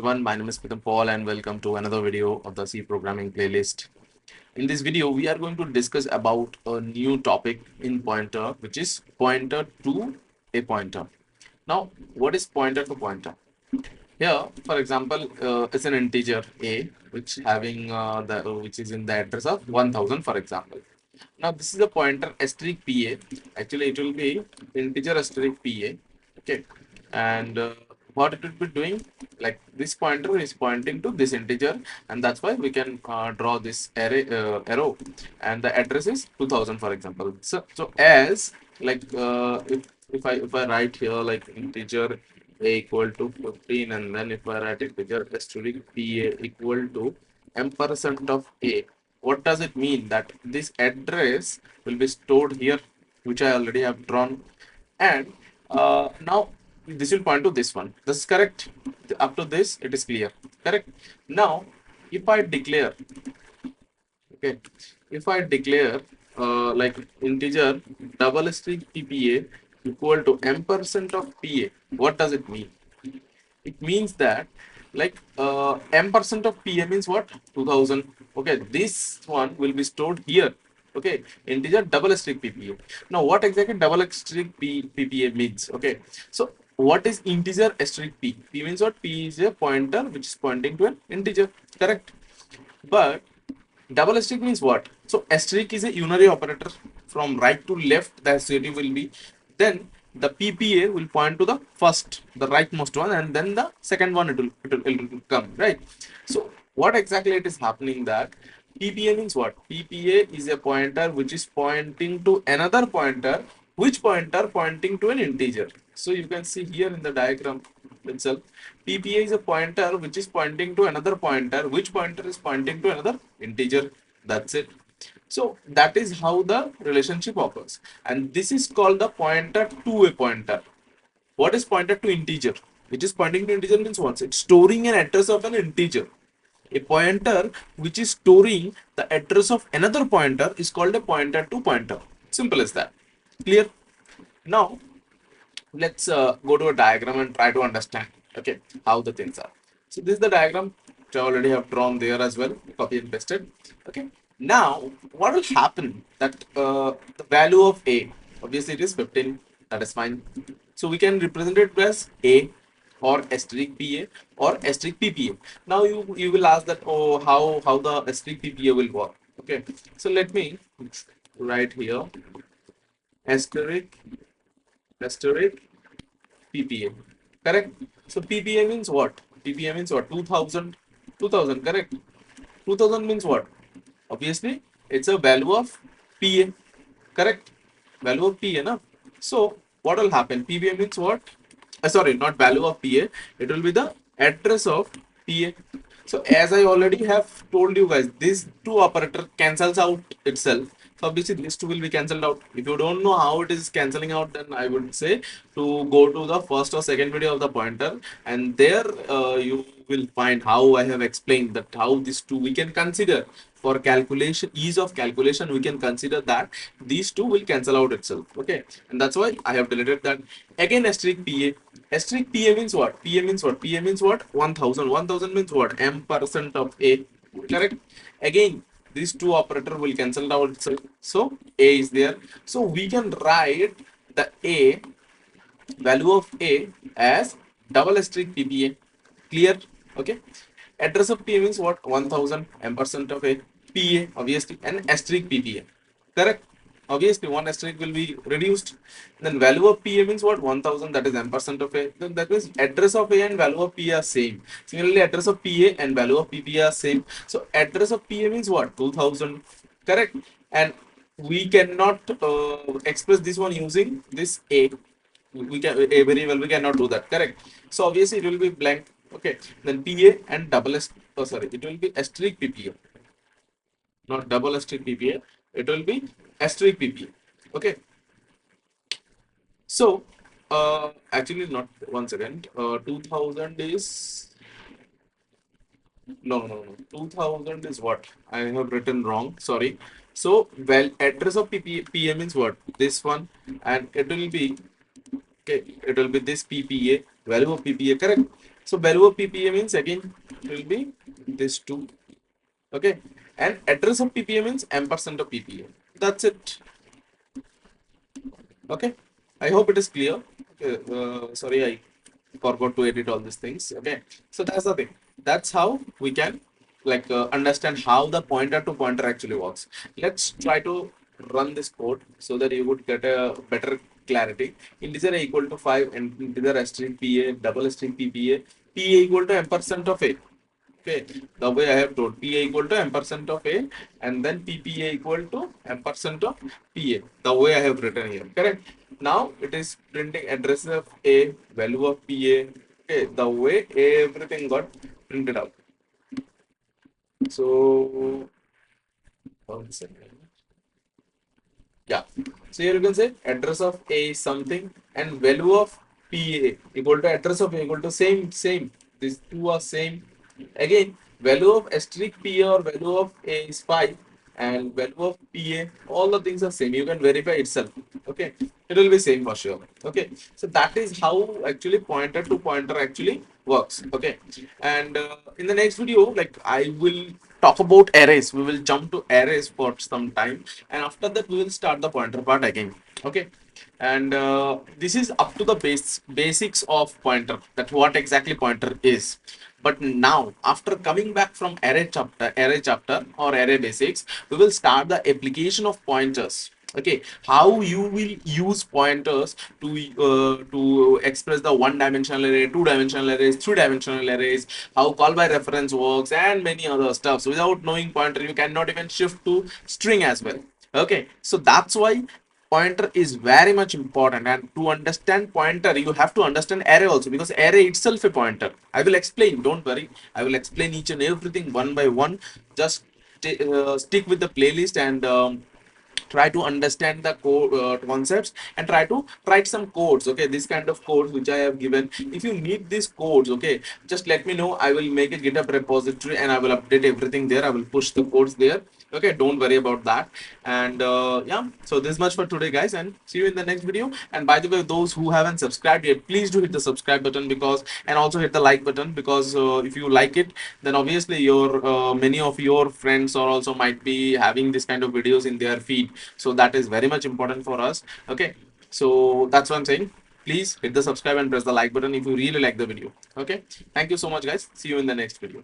everyone, my name is Pritam Paul and welcome to another video of the C programming playlist. In this video, we are going to discuss about a new topic in pointer, which is pointer to a pointer. Now, what is pointer to pointer? Here, for example, it's an integer a, which is in the address of 1000, for example. Now, this is a pointer asterisk pa. Actually, it will be integer asterisk pa. Okay, and what it will be doing, like this pointer is pointing to this integer, and that's why we can draw this arrow, and the address is 2000, for example. So as like if I write here like integer a equal to 15, and then if I write integer asterisk pa equal to ampersand of a, what does it mean? That this address will be stored here, which I already have drawn, and now this will point to this one. This is correct. Up to this, it is clear. Correct. Now, if I declare, okay, if I declare like integer double string ppa equal to ampersand of pa, what does it mean? It means that like ampersand of pa means what? 2000. Okay, this one will be stored here. Okay, integer double string ppa. Now, what exactly double string ppa means? Okay, so what is integer asterisk p? P means what? P is a pointer which is pointing to an integer. Correct. But double asterisk means what? So asterisk is a unary operator. From right to left, the associative will be. Then the PPA will point to the first, the rightmost one, and then the second one it will come, right? So what exactly it is happening that PPA means what? PPA is a pointer which is pointing to another pointer, which pointer pointing to an integer. So you can see here in the diagram itself, PPA is a pointer which is pointing to another pointer, which pointer is pointing to another integer. That's it. So that is how the relationship occurs, and this is called the pointer to a pointer. What is pointer to integer? It is pointing to integer means what? It's storing an address of an integer. A pointer which is storing the address of another pointer is called a pointer to pointer. Simple as that. Clear? Now let's go to a diagram and try to understand, okay, how the things are. So this is the diagram which I already have drawn there as well, copy and pasted. Okay, now what will happen that the value of a, obviously it is 15, that is fine. So we can represent it as a or asterisk pa or asterisk ppa. Now you will ask that, oh, how the asterisk ppa will work. Okay, so let me write here asterisk asterisk PPA. Correct. So PPA means what? PPA means what? 2000. 2000. Correct. 2000 means what? Obviously, it's a value of PA. Correct. Value of PA. Na? So what will happen? PPA means what? Sorry, not value of PA. It will be the address of PA. So as I already have told you guys, these two operator cancels out itself. So obviously these two will be cancelled out. If you don't know how it is cancelling out, then I would say to go to the first or second video of the pointer, and there you will find how I have explained that how these two we can consider for calculation, ease of calculation. We can consider that these two will cancel out itself. Okay, and that's why I have deleted that. Again, asterisk PA. Asterisk PA means what? PA means what? PA means what? 1000. 1000 means what? Ampersand of A. Correct. Again, these two operator will cancel out itself. So A is there. So we can write the A, value of A, as double asterisk PPA. Clear? Okay. Address of PA means what? 1000, ampersand of A. PA, obviously, and asterisk PPA. Correct? Obviously, one asterisk will be reduced. Then value of PA means what? 1000, that is ampersand of A. Then that means address of A and value of PA are same. Similarly, address of PA and value of PPA are same. So address of PA means what? 2000. Correct? And we cannot express this one using this A. We can very well we cannot do that. Correct? So obviously it will be blank. Okay. Then PA and double S. Oh, sorry, it will be asterisk PPA, not double asterisk PPA. It will be asterisk PPA. Okay. So actually not, one second. 2000 is no. 2000 is what? I have written wrong. Sorry. So well, address of PPA means what? This one, and it will be, okay. It will be this PPA, value of PPA. Correct. So value of PPA means again it will be this two. Okay, and address of PPA means ampersand of PPA. That's it. Okay, I hope it is clear. Okay, sorry, I forgot to edit all these things. Okay, so that's the thing. That's how we can like understand how the pointer to pointer actually works. Let's try to run this code so that you would get a better clarity. Integer a equal to 5 and integer asterisk PA, double asterisk PPA, PA equal to ampersand of A. Okay, the way I have told PA equal to ampersand of A and then PPA equal to ampersand of PA. The way I have written here, correct? Now it is printing address of A, value of PA. Okay, the way everything got printed out. So, one second. Yeah. So here you can say address of A is something and value of PA equal to address of A equal to same. These two are same. Again, value of asterisk PA or value of A is 5 and value of PA, all the things are same. You can verify itself. Okay. It will be same for sure. Okay. So that is how actually pointer to pointer actually works. Okay. And in the next video, like I will talk about arrays. We will jump to arrays for some time and after that we will start the pointer part again. Okay, and this is up to the basics of pointer, that what exactly pointer is. But now after coming back from array chapter or array basics, we will start the application of pointers. Okay, how you will use pointers to express the one dimensional array, two dimensional arrays, three dimensional arrays, how call by reference works and many other stuff. So without knowing pointer you cannot even shift to string as well. Okay, so that's why pointer is very much important, and to understand pointer you have to understand array also, because array itself a pointer. I will explain, don't worry, I will explain each and everything one by one. Just stick with the playlist and try to understand the code concepts and try to write some codes. Okay, this kind of codes which I have given, if you need these codes, okay, just let me know. I will make a GitHub repository and I will update everything there. I will push the codes there. Okay, don't worry about that. And yeah, so this much for today guys, and see you in the next video. And by the way, those who haven't subscribed yet, please do hit the subscribe button, because and also hit the like button, because if you like it, then obviously your many of your friends or also might be having this kind of videos in their feed. So that is very much important for us. Okay, so that's what I'm saying. Please hit the subscribe and press the like button if you really like the video. Okay, thank you so much guys, see you in the next video.